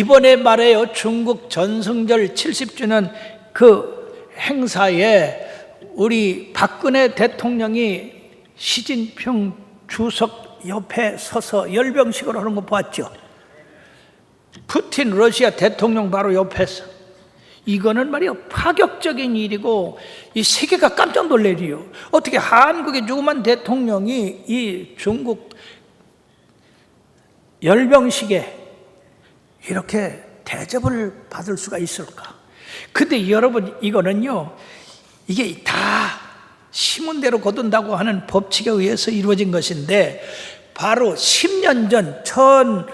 이번에 말해요, 중국 전승절 70주년 그 행사에 우리 박근혜 대통령이 시진핑 주석 옆에 서서 열병식을 하는 거 봤죠? 푸틴 러시아 대통령 바로 옆에서. 이거는 말이요, 파격적인 일이고 이 세계가 깜짝 놀래리요. 어떻게 한국의 조그만 대통령이 이 중국 열병식에 이렇게 대접을 받을 수가 있을까? 근데 여러분, 이거는요, 이게 다 심은대로 거둔다고 하는 법칙에 의해서 이루어진 것인데, 바로 10년 전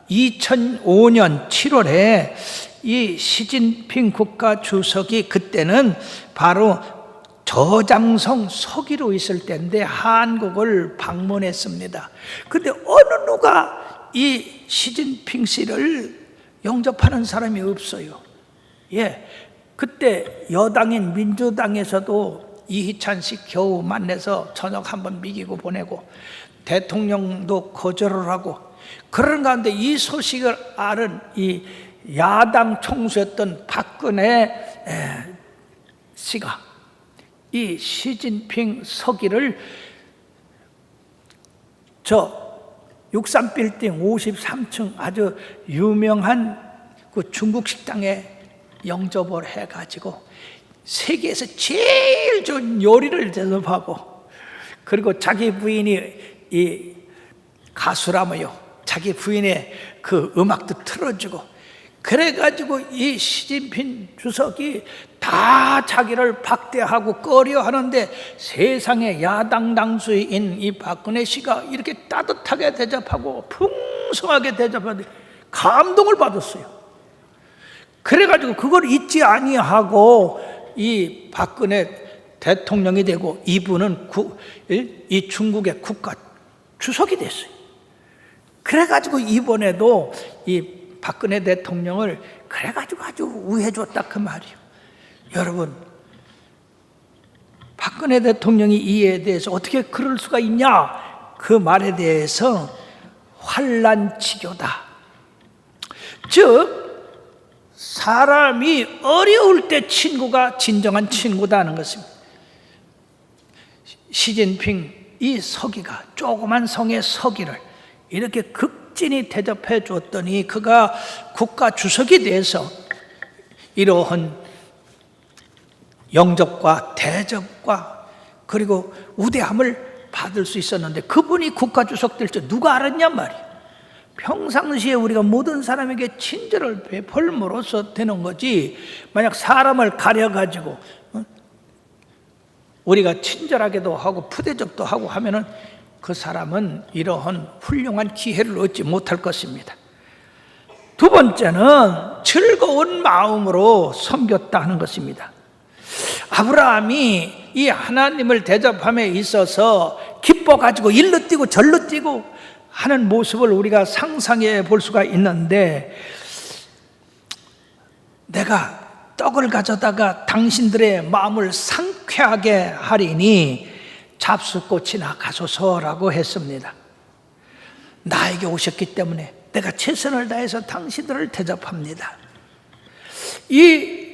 2005년 7월에 이 시진핑 국가 주석이, 그때는 바로 저장성 서기로 있을 때인데 한국을 방문했습니다. 근데 어느 누가 이 시진핑 씨를 영접하는 사람이 없어요. 예, 그때 여당인 민주당에서도 이희찬 씨 겨우 만나서 저녁 한번 미기고 보내고, 대통령도 거절을 하고, 그런 가운데 이 소식을 알은 이 야당 총수였던 박근혜 씨가 이 시진핑 서기를 저 63빌딩 53층 아주 유명한 그 중국 식당에 영접을 해가지고 세계에서 제일 좋은 요리를 대접하고, 그리고 자기 부인이 이 가수라며요, 자기 부인의 그 음악도 틀어주고, 그래가지고 이 시진핑 주석이 다 자기를 박대하고 꺼려하는데, 세상에 야당 당수인 이 박근혜 씨가 이렇게 따뜻하게 대접하고 풍성하게 대접하는데 감동을 받았어요. 그래가지고 그걸 잊지 아니하고 이 박근혜 대통령이 되고, 이분은 이 중국의 국가 주석이 됐어요. 그래가지고 이번에도 이 박근혜 대통령을 그래가지고 아주 우애해줬다 그 말이에요. 여러분, 박근혜 대통령이 이에 대해서 어떻게 그럴 수가 있냐, 그 말에 대해서 환란치교다, 즉 사람이 어려울 때 친구가 진정한 친구다 하는 것입니다. 시진핑 이 서기가, 조그만 성의 서기를 이렇게 극진히 대접해 줬더니 그가 국가 주석이 돼서 이러한 영접과 대접과 그리고 우대함을 받을 수 있었는데, 그분이 국가 주석 될 줄 누가 알았냔 말이에요. 평상시에 우리가 모든 사람에게 친절을 베풀므로써 되는 거지, 만약 사람을 가려가지고 우리가 친절하게도 하고 푸대접도 하고 하면은 그 사람은 이러한 훌륭한 기회를 얻지 못할 것입니다. 두 번째는 즐거운 마음으로 섬겼다 하는 것입니다. 아브라함이 이 하나님을 대접함에 있어서 기뻐가지고 일로 뛰고 절로 뛰고 하는 모습을 우리가 상상해 볼 수가 있는데, 내가 떡을 가져다가 당신들의 마음을 상쾌하게 하리니 잡숫꽃이나 가소서라고 했습니다. 나에게 오셨기 때문에 내가 최선을 다해서 당신들을 대접합니다. 이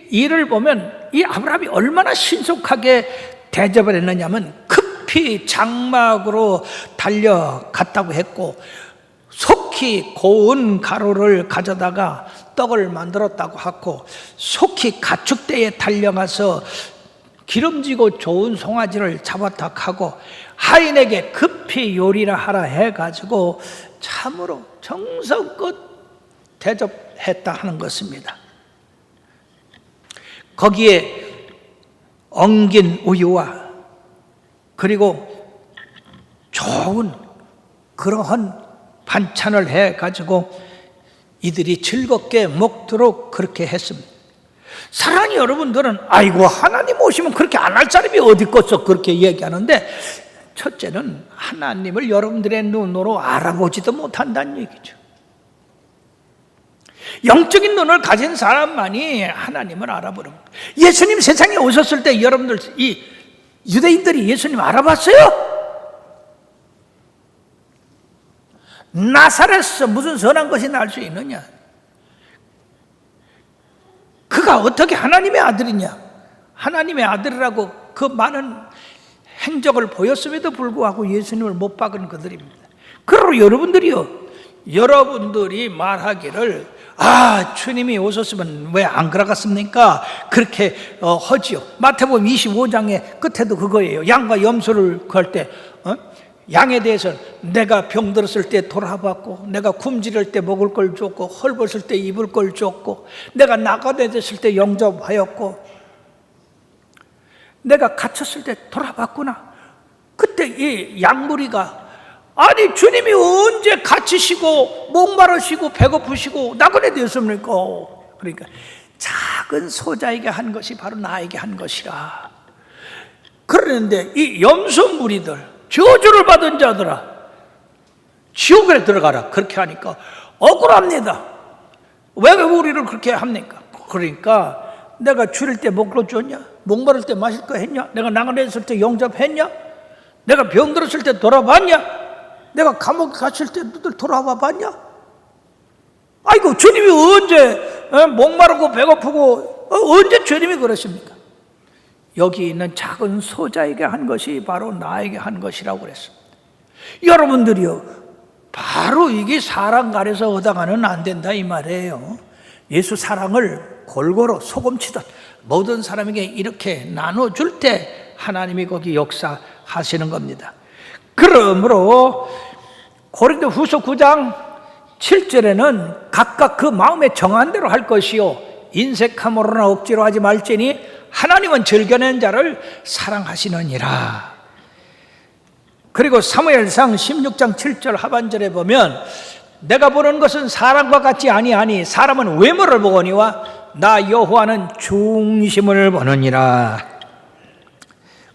일을 보면 이 아브라함이 얼마나 신속하게 대접을 했느냐면, 급히 장막으로 달려갔다고 했고, 속히 고운 가루를 가져다가 떡을 만들었다고 하고, 속히 가축대에 달려가서 기름지고 좋은 송아지를 잡았다 하고, 하인에게 급히 요리를 하라 해가지고 참으로 정성껏 대접했다 하는 것입니다. 거기에 엉긴 우유와 그리고 좋은 그러한 반찬을 해가지고 이들이 즐겁게 먹도록 그렇게 했습니다. 사랑하는 여러분들은 아이고 하나님 오시면 그렇게 안 할 사람이 어디 있겠어 그렇게 얘기하는데, 첫째는 하나님을 여러분들의 눈으로 알아보지도 못한다는 얘기죠. 영적인 눈을 가진 사람만이 하나님을 알아보는 거예요. 예수님 세상에 오셨을 때 여러분들 이 유대인들이 예수님 알아봤어요? 나사렛에서 무슨 선한 것이 날 수 있느냐? 누가 어떻게 하나님의 아들이냐? 하나님의 아들이라고 그 많은 행적을 보였음에도 불구하고 예수님을 못 박은 그들입니다. 그러므로 여러분들이 말하기를 주님이 오셨으면 왜 안 그러겠습니까? 그렇게 하지요. 마태복음 25장의 끝에도 그거예요. 양과 염소를 구할 때 양에 대해서 내가 병들었을 때 돌아봤고, 내가 굶주릴 때 먹을 걸 줬고, 헐벗을 때 입을 걸 줬고, 내가 나가다녔을 때 영접하였고, 내가 갇혔을 때 돌아봤구나. 그때 이 양무리가 아니 주님이 언제 갇히시고 목마르시고 배고프시고 나그네 되었습니까? 그러니까 작은 소자에게 한 것이 바로 나에게 한 것이라. 그러는데 이 염소 무리들, 저주를 받은 자들아 지옥에 들어가라, 그렇게 하니까 억울합니다. 왜 우리를 그렇게 합니까? 그러니까 내가 줄일 때 먹을 줬냐? 목마를 때 마실 거 했냐? 내가 나가려 했을 때 영접했냐? 내가 병들었을 때 돌아봤냐? 내가 감옥에 갇힐 때 너들 돌아와 봤냐? 아이고 주님이 언제 목마르고 배고프고 언제 주님이 그러십니까? 여기 있는 작은 소자에게 한 것이 바로 나에게 한 것이라고 그랬습니다. 여러분들이요, 바로 이게 사랑 가려서 얻어가는 안 된다 이 말이에요. 예수 사랑을 골고루 소금치듯 모든 사람에게 이렇게 나눠줄 때 하나님이 거기 역사하시는 겁니다. 그러므로 고린도후서 9장 7절에는 각각 그 마음에 정한 대로 할 것이요 인색함으로나 억지로 하지 말지니 하나님은 즐겨낸 자를 사랑하시느니라. 그리고 사무엘상 16장 7절 하반절에 보면 내가 보는 것은 사람과 같지 아니하니 사람은 외모를 보거니와 나 여호와는 중심을 보느니라.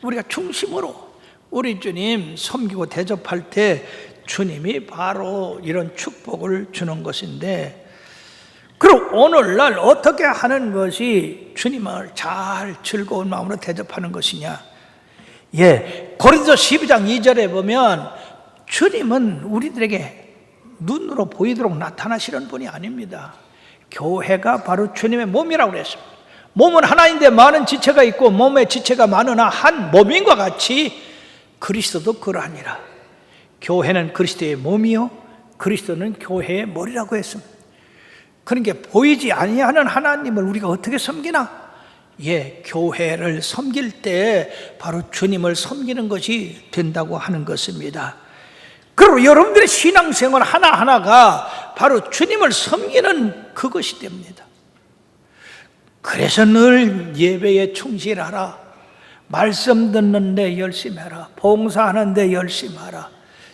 우리가 중심으로 우리 주님 섬기고 대접할 때 주님이 바로 이런 축복을 주는 것인데, 그럼 오늘날 어떻게 하는 것이 주님을 잘 즐거운 마음으로 대접하는 것이냐? 고린도 12장 2절에 보면 주님은 우리들에게 눈으로 보이도록 나타나시는 분이 아닙니다. 교회가 바로 주님의 몸이라고 그랬습니다. 몸은 하나인데 많은 지체가 있고 몸에 지체가 많으나 한 몸인과 같이 그리스도도 그러하니라. 교회는 그리스도의 몸이요 그리스도는 교회의 머리라고 했습니다. 그러니까 보이지 아니하는 하나님을 우리가 어떻게 섬기나? 교회를 섬길 때 바로 주님을 섬기는 것이 된다고 하는 것입니다. 그리고 여러분들의 신앙생활 하나하나가 바로 주님을 섬기는 그것이 됩니다. 그래서 늘 예배에 충실하라, 말씀 듣는 데 열심해라, 봉사하는 데 열심하라,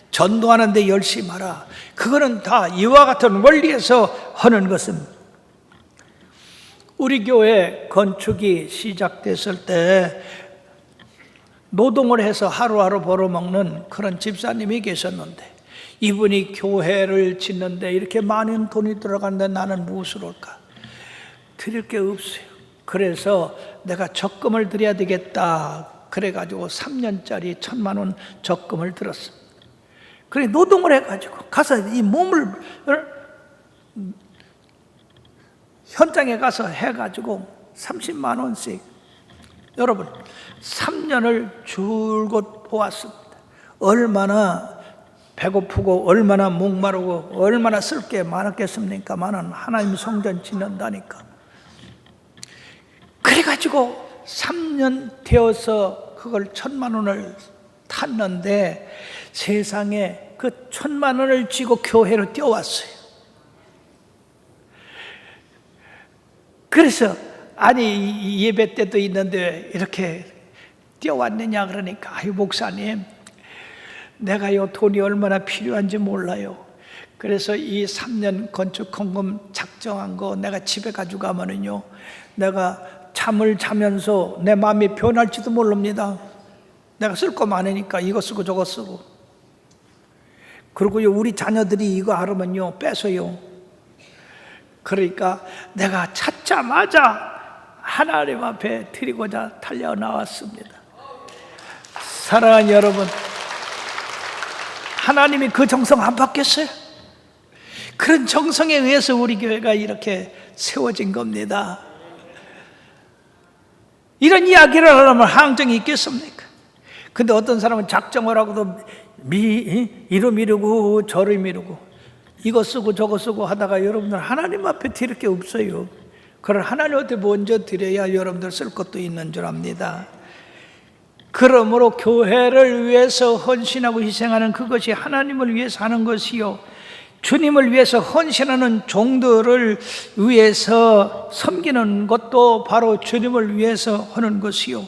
전도하는 데 열심하라. 그거는 다 이와 같은 원리에서 하는 것입니다. 우리 교회 건축이 시작됐을 때 노동을 해서 하루하루 벌어먹는 그런 집사님이 계셨는데, 이분이 교회를 짓는데 이렇게 많은 돈이 들어갔는데 나는 무엇을 할까? 드릴 게 없어요. 그래서 내가 적금을 드려야 되겠다. 그래가지고 3년짜리 1,000만 원 적금을 들었습니다. 그래 노동을 해가지고 가서 이 몸을 현장에 가서 해가지고 30만 원씩, 여러분 3년을 줄곧 보았습니다. 얼마나 배고프고 얼마나 목마르고 얼마나 쓸 게 많았겠습니까? 많은 하나님 성전 짓는다니까. 그래가지고 3년 되어서 그걸 1,000만 원을 탔는데 세상에 그 1,000만 원을 쥐고 교회로 뛰어왔어요. 그래서 아니 예배 때도 있는데 이렇게 뛰어왔느냐 그러니까, 아유 목사님 내가 요 돈이 얼마나 필요한지 몰라요. 그래서 이 3년 건축 헌금 작정한 거 내가 집에 가지고 가면은요 내가 잠을 자면서 내 마음이 변할지도 모릅니다. 내가 쓸 거 많으니까 이거 쓰고 저거 쓰고. 그리고요 우리 자녀들이 이거 알으면요 뺏어요. 그러니까 내가 찾자마자 하나님 앞에 드리고자 달려 나왔습니다. 사랑하는 여러분, 하나님이 그 정성 안 받겠어요? 그런 정성에 의해서 우리 교회가 이렇게 세워진 겁니다. 이런 이야기를 하려면 항정이 있겠습니까? 근데 어떤 사람은 작정을 하고도 이로 미루고 저를 미루고 이거 쓰고 저거 쓰고 하다가 여러분들 하나님 앞에 드릴 게 없어요. 그걸 하나님한테 먼저 드려야 여러분들 쓸 것도 있는 줄 압니다. 그러므로 교회를 위해서 헌신하고 희생하는 그것이 하나님을 위해서 하는 것이요, 주님을 위해서 헌신하는 종들을 위해서 섬기는 것도 바로 주님을 위해서 하는 것이요,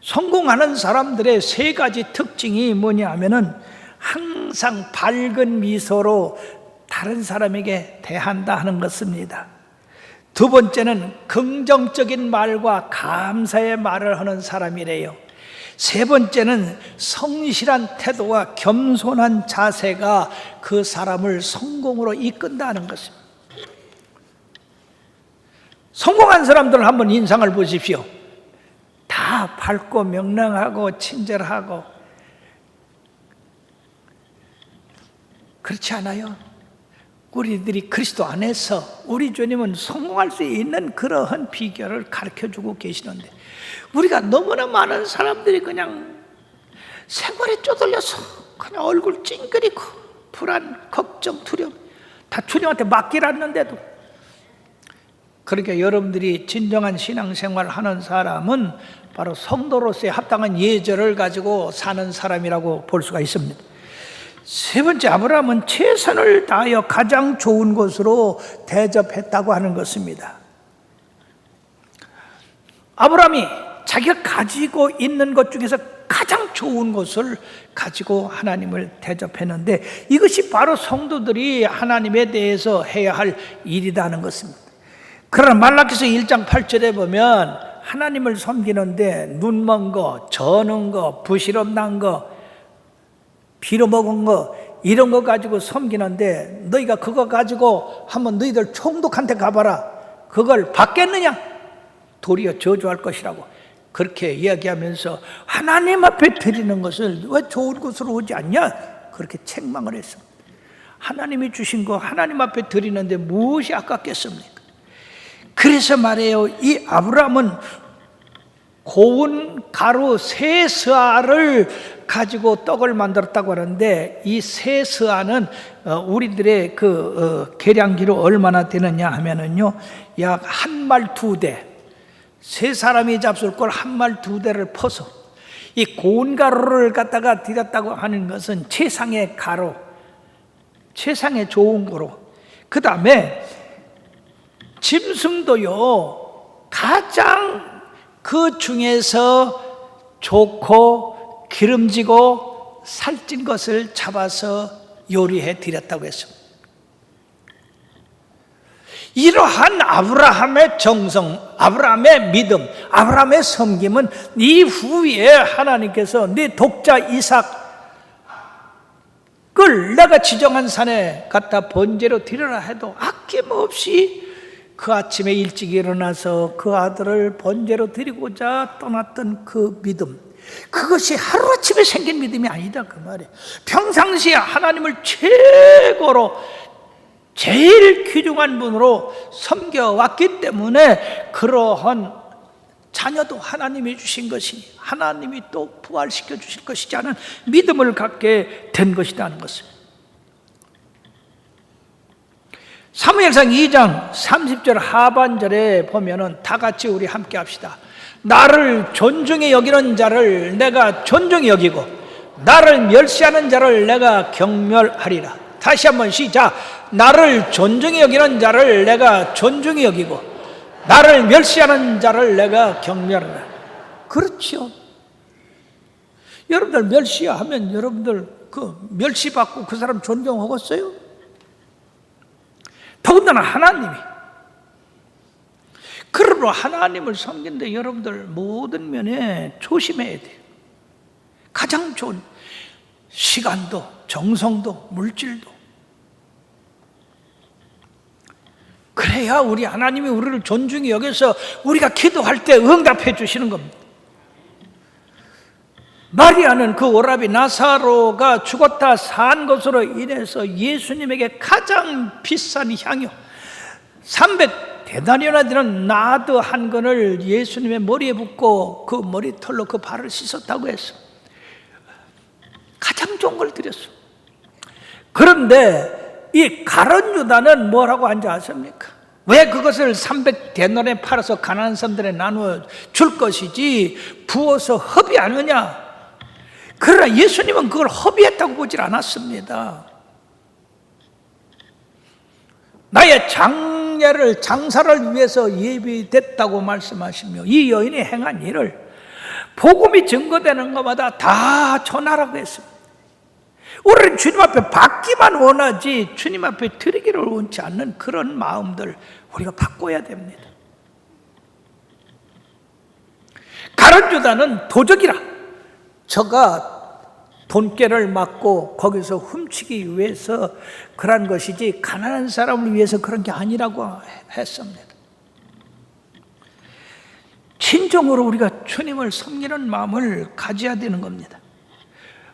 성공하는 사람들의 세 가지 특징이 뭐냐 하면은 항상 밝은 미소로 다른 사람에게 대한다 하는 것입니다. 두 번째는 긍정적인 말과 감사의 말을 하는 사람이래요. 세 번째는 성실한 태도와 겸손한 자세가 그 사람을 성공으로 이끈다는 것입니다. 성공한 사람들을 한번 인상을 보십시오. 다 밝고 명랑하고 친절하고 그렇지 않아요? 우리들이 그리스도 안에서 우리 주님은 성공할 수 있는 그러한 비결을 가르쳐주고 계시는데, 우리가 너무나 많은 사람들이 그냥 생활에 쪼들려서 그냥 얼굴 찡그리고 불안, 걱정, 두려움 다 주님한테 맡기라는데도, 그러니까 여러분들이 진정한 신앙생활을 하는 사람은 바로 성도로서의 합당한 예절을 가지고 사는 사람이라고 볼 수가 있습니다. 세 번째, 아브라함은 최선을 다하여 가장 좋은 것으로 대접했다고 하는 것입니다. 아브라함이 자기가 가지고 있는 것 중에서 가장 좋은 것을 가지고 하나님을 대접했는데, 이것이 바로 성도들이 하나님에 대해서 해야 할 일이라는 것입니다. 그러나 말라기서 1장 8절에 보면 하나님을 섬기는데 눈먼 거, 저는 거, 부실험 난 거, 빌어먹은 거, 이런 거 가지고 섬기는데 너희가 그거 가지고 한번 너희들 총독한테 가봐라. 그걸 받겠느냐? 도리어 저주할 것이라고 그렇게 이야기하면서 하나님 앞에 드리는 것을 왜 좋은 것으로 오지 않냐? 그렇게 책망을 했습니다. 하나님이 주신 거 하나님 앞에 드리는데 무엇이 아깝겠습니까? 그래서 말해요, 이 아브라함은 고운 가루 세 스아를 가지고 떡을 만들었다고 하는데, 이 세 스아는 우리들의 계량기로 얼마나 되느냐 하면은요, 약 한 말 두 대, 세 사람이 잡술 걸 한 말 두 대를 퍼서 이 고운 가루를 갖다가 드렸다고 하는 것은 최상의 가루, 최상의 좋은 거로. 그 다음에 짐승도요, 가장 그 중에서 좋고 기름지고 살찐 것을 잡아서 요리해 드렸다고 했습니다. 이러한 아브라함의 정성, 아브라함의 믿음, 아브라함의 섬김은 이후에 하나님께서 네 독자 이삭을 내가 지정한 산에 갖다 번제로 드리라 해도 아낌없이 그 아침에 일찍 일어나서 그 아들을 번제로 드리고자 떠났던 그 믿음, 그것이 하루아침에 생긴 믿음이 아니다 그 말이에요. 평상시에 하나님을 최고로 제일 귀중한 분으로 섬겨왔기 때문에 그러한 자녀도 하나님이 주신 것이니 하나님이 또 부활시켜 주실 것이지 않은 믿음을 갖게 된 것이라는 것을. 사무엘상 2장 30절 하반절에 보면은 다 같이 우리 함께 합시다. 나를 존중히 여기는 자를 내가 존중히 여기고 나를 멸시하는 자를 내가 경멸하리라. 다시 한번 시작. 나를 존중히 여기는 자를 내가 존중히 여기고 나를 멸시하는 자를 내가 경멸하리라. 그렇죠. 여러분들 멸시하면 여러분들 그 멸시받고 그 사람 존경하겠어요? 더군다나 하나님이. 그러므로 하나님을 섬기는데 여러분들 모든 면에 조심해야 돼요. 가장 좋은 시간도 정성도 물질도, 그래야 우리 하나님이 우리를 존중히 여겨서 우리가 기도할 때 응답해 주시는 겁니다. 마리아는 그 오라비 나사로가 죽었다 산 것으로 인해서 예수님에게 가장 비싼 향유 대단히나들은 나드 한 건을 예수님의 머리에 붓고 그 머리털로 그 발을 씻었다고 했어. 가장 좋은 걸 드렸어. 그런데 이 가룟 유다는 뭐라고 한지 아십니까? 왜 그것을 300데나리온에 팔아서 가난한 사람들에 나누어 줄 것이지 부어서 허비하느냐? 그러나 예수님은 그걸 허비했다고 보질 않았습니다. 나의 장사를 위해서 예비됐다고 말씀하시며 이 여인이 행한 일을 복음이 증거되는 것마다 다 전하라고 했습니다. 우리는 주님 앞에 받기만 원하지 주님 앞에 드리기를 원치 않는 그런 마음들 우리가 바꿔야 됩니다. 가룟 유다는 도적이라, 저가 돈깨를 맞고 거기서 훔치기 위해서 그런 것이지 가난한 사람을 위해서 그런 게 아니라고 했습니다. 진정으로 우리가 주님을 섬기는 마음을 가져야 되는 겁니다.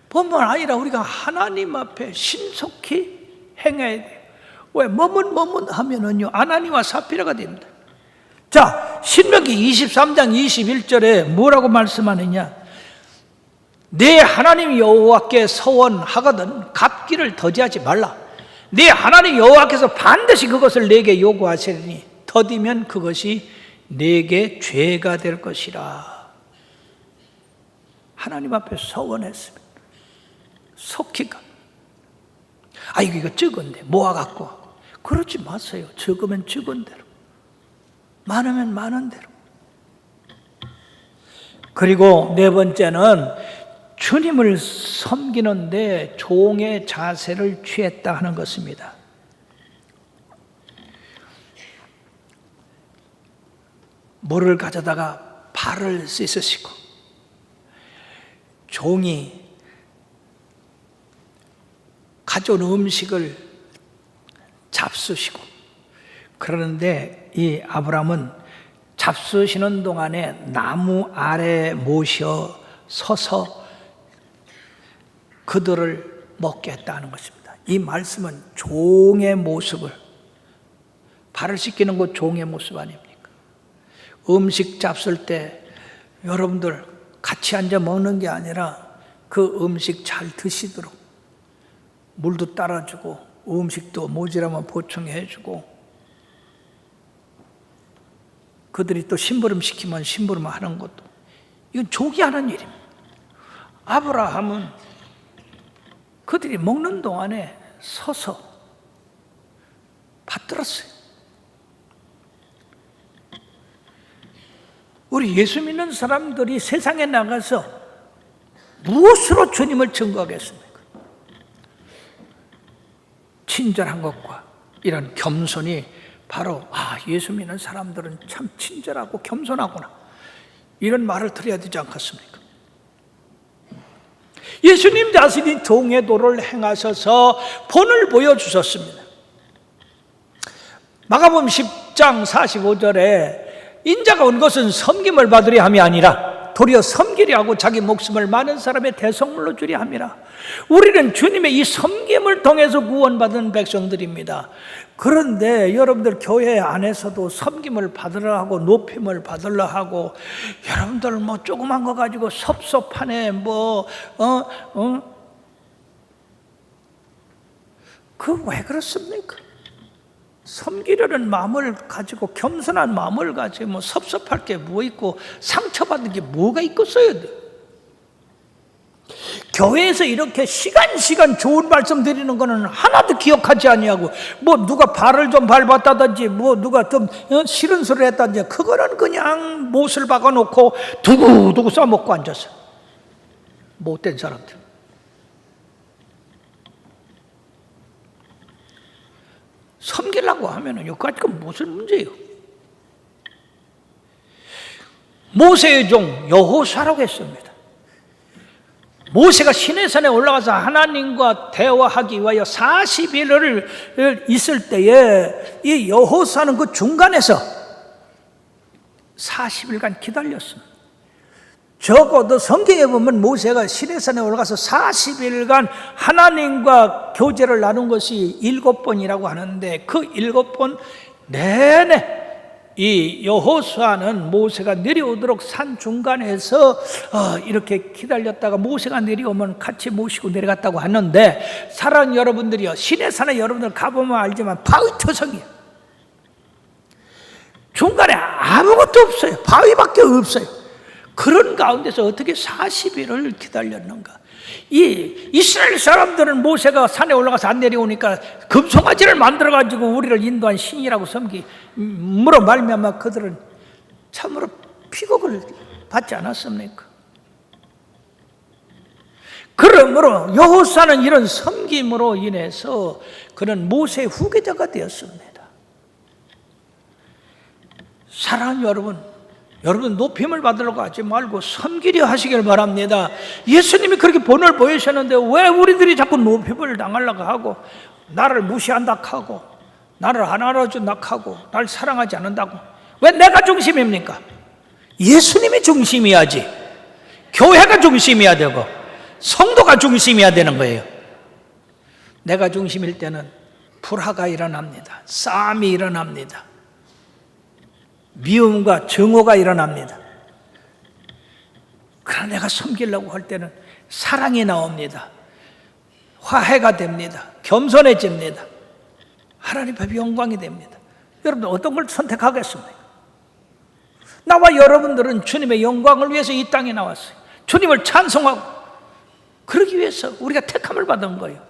뿐만 아니라 우리가 하나님 앞에 신속히 행해야 돼요. 왜? 머문 하면은요 아나니와 사피라가 됩니다. 자, 신명기 23장 21절에 뭐라고 말씀하느냐? 내 하나님 여호와께 서원하거든 갚기를 더디하지 말라. 내 하나님 여호와께서 반드시 그것을 내게 요구하시리니 더디면 그것이 내게 죄가 될 것이라. 하나님 앞에 서원했습니다. 속히가. 이거 적은데 모아갖고. 그러지 마세요. 적으면 적은 대로, 많으면 많은 대로. 그리고 네 번째는 주님을 섬기는데 종의 자세를 취했다 하는 것입니다. 물을 가져다가 발을 씻으시고 종이 가져온 음식을 잡수시고, 그러는데 이 아브라함은 잡수시는 동안에 나무 아래에 모셔 서서 그들을 먹게 했다는 것입니다. 이 말씀은 종의 모습을, 발을 씻기는 것 종의 모습 아닙니까? 음식 잡술 때 여러분들 같이 앉아 먹는 게 아니라 그 음식 잘 드시도록 물도 따라주고 음식도 모자라면 보충해 주고, 그들이 또 심부름 시키면 심부름 하는 것도, 이건 종이 하는 일입니다. 아브라함은 그들이 먹는 동안에 서서 받들었어요. 우리 예수 믿는 사람들이 세상에 나가서 무엇으로 주님을 증거하겠습니까? 친절한 것과 이런 겸손이 바로 예수 믿는 사람들은 참 친절하고 겸손하구나, 이런 말을 들어야 되지 않겠습니까? 예수님 자신이 종의 도를 행하셔서 본을 보여주셨습니다. 마가복음 10장 45절에 인자가 온 것은 섬김을 받으려 함이 아니라 도리어 섬기려 하고 자기 목숨을 많은 사람의 대속물로 주려 함이라. 우리는 주님의 이 섬김을 통해서 구원받은 백성들입니다. 그런데 여러분들 교회 안에서도 섬김을 받으려 하고 높임을 받으려 하고, 여러분들 뭐 조그만 거 가지고 섭섭하네 그 왜 그렇습니까? 섬기려는 마음을 가지고, 겸손한 마음을 가지고 섭섭할 게 뭐 있고 상처받은 게 뭐가 있겠어요? 교회에서 이렇게 시간 좋은 말씀 드리는 거는 하나도 기억하지 아니하고, 누가 발을 좀 밟았다든지 누가 좀 싫은 소리를 했다든지, 그거는 그냥 못을 박아놓고 두고두고 싸먹고 앉았어요. 못된 사람들. 섬기려고 하면은 여기까지가 무슨 문제예요? 모세의 종 여호수아라고 했습니다. 모세가 시내산에 올라가서 하나님과 대화하기 위하여 40일을 있을 때에 이 여호수아는 그 중간에서 40일간 기다렸습니다. 적어도 성경에 보면 모세가 시내산에 올라가서 40일간 하나님과 교제를 나눈 것이 7번이라고 하는데, 그 7번 내내 이 여호수아는 모세가 내려오도록 산 중간에서 이렇게 기다렸다가 모세가 내려오면 같이 모시고 내려갔다고 하는데, 사랑하는 여러분들이요, 시내산에 여러분들 가보면 알지만 바위 터성이에요. 중간에 아무것도 없어요. 바위밖에 없어요. 그런 가운데서 어떻게 40일을 기다렸는가? 이 이스라엘 사람들은 모세가 산에 올라가서 안 내려오니까 금송아지를 만들어가지고 우리를 인도한 신이라고 섬기므로 말미암아 그들은 참으로 피곡을 받지 않았습니까? 그러므로 여호수아는 이런 섬김으로 인해서 그는 모세의 후계자가 되었습니다. 사랑하는 여러분 높임을 받으려고 하지 말고 섬기려 하시길 바랍니다. 예수님이 그렇게 본을 보이셨는데 왜 우리들이 자꾸 높임을 당하려고 하고, 나를 무시한다 하고, 나를 안 알아준다 하고, 나를 사랑하지 않는다고? 왜 내가 중심입니까? 예수님이 중심이야지. 교회가 중심이야 되고 성도가 중심이야 되는 거예요. 내가 중심일 때는 불화가 일어납니다. 싸움이 일어납니다. 미움과 증오가 일어납니다. 그러나 내가 섬기려고 할 때는 사랑이 나옵니다. 화해가 됩니다. 겸손해집니다. 하나님 앞에 영광이 됩니다. 여러분 어떤 걸 선택하겠습니까? 나와 여러분들은 주님의 영광을 위해서 이 땅에 나왔어요. 주님을 찬송하고 그러기 위해서 우리가 택함을 받은 거예요.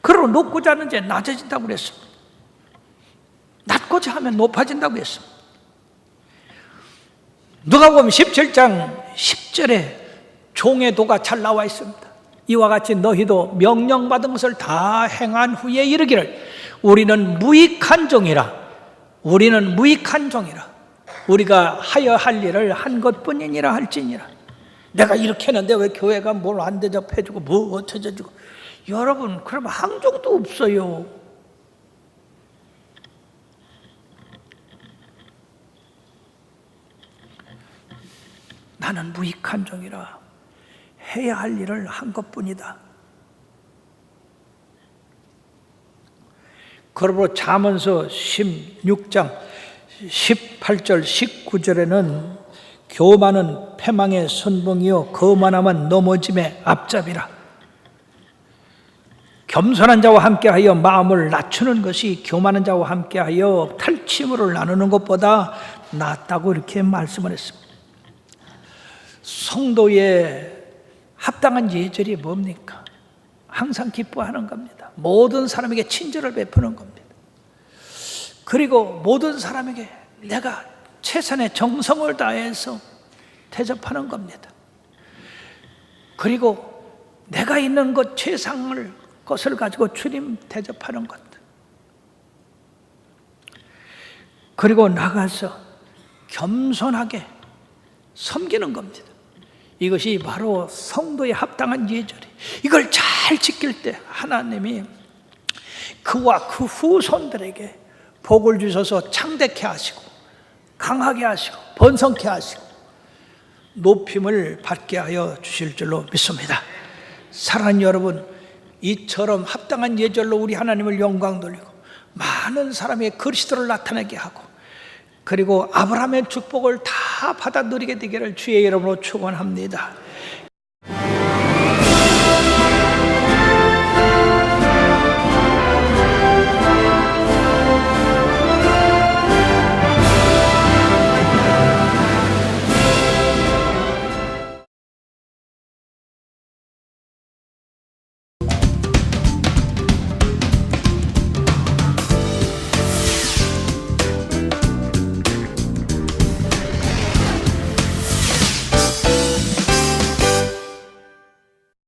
그러고 높고자 하는 자 낮아진다고 그랬습니다. 낮고자 하면 높아진다고 했습니다. 누가복음 17장 10절에 종의 도가 잘 나와 있습니다. 이와 같이 너희도 명령받은 것을 다 행한 후에 이르기를 우리는 무익한 종이라, 우리는 무익한 종이라, 우리가 하여 할 일을 한 것뿐이니라 할지니라. 내가 이렇게 했는데 왜 교회가 뭘 안 대접해주고 뭐 어쩌저주고. 여러분 그럼 항종도 없어요. 나는 무익한 종이라 해야 할 일을 한 것뿐이다. 그러므로 잠언서 16장 18절 19절에는 교만은 패망의 선봉이요 거만함은 넘어짐의 앞잡이라. 겸손한 자와 함께하여 마음을 낮추는 것이 교만한 자와 함께하여 탈취물을 나누는 것보다 낫다고 이렇게 말씀을 했습니다. 성도의 합당한 예절이 뭡니까? 항상 기뻐하는 겁니다. 모든 사람에게 친절을 베푸는 겁니다. 그리고 모든 사람에게 내가 최선의 정성을 다해서 대접하는 겁니다. 그리고 내가 있는 것 최상을 것을 가지고 주님 대접하는 것. 그리고 나가서 겸손하게 섬기는 겁니다. 이것이 바로 성도의 합당한 예절이. 이걸 잘 지킬 때 하나님이 그와 그 후손들에게 복을 주셔서 창대케 하시고 강하게 하시고 번성케 하시고 높임을 받게 하여 주실 줄로 믿습니다. 사랑하는 여러분, 이처럼 합당한 예절로 우리 하나님을 영광 돌리고 많은 사람의 그리스도를 나타내게 하고 그리고 아브라함의 축복을 다 받아 누리게 되기를 주의 이름으로 축원합니다.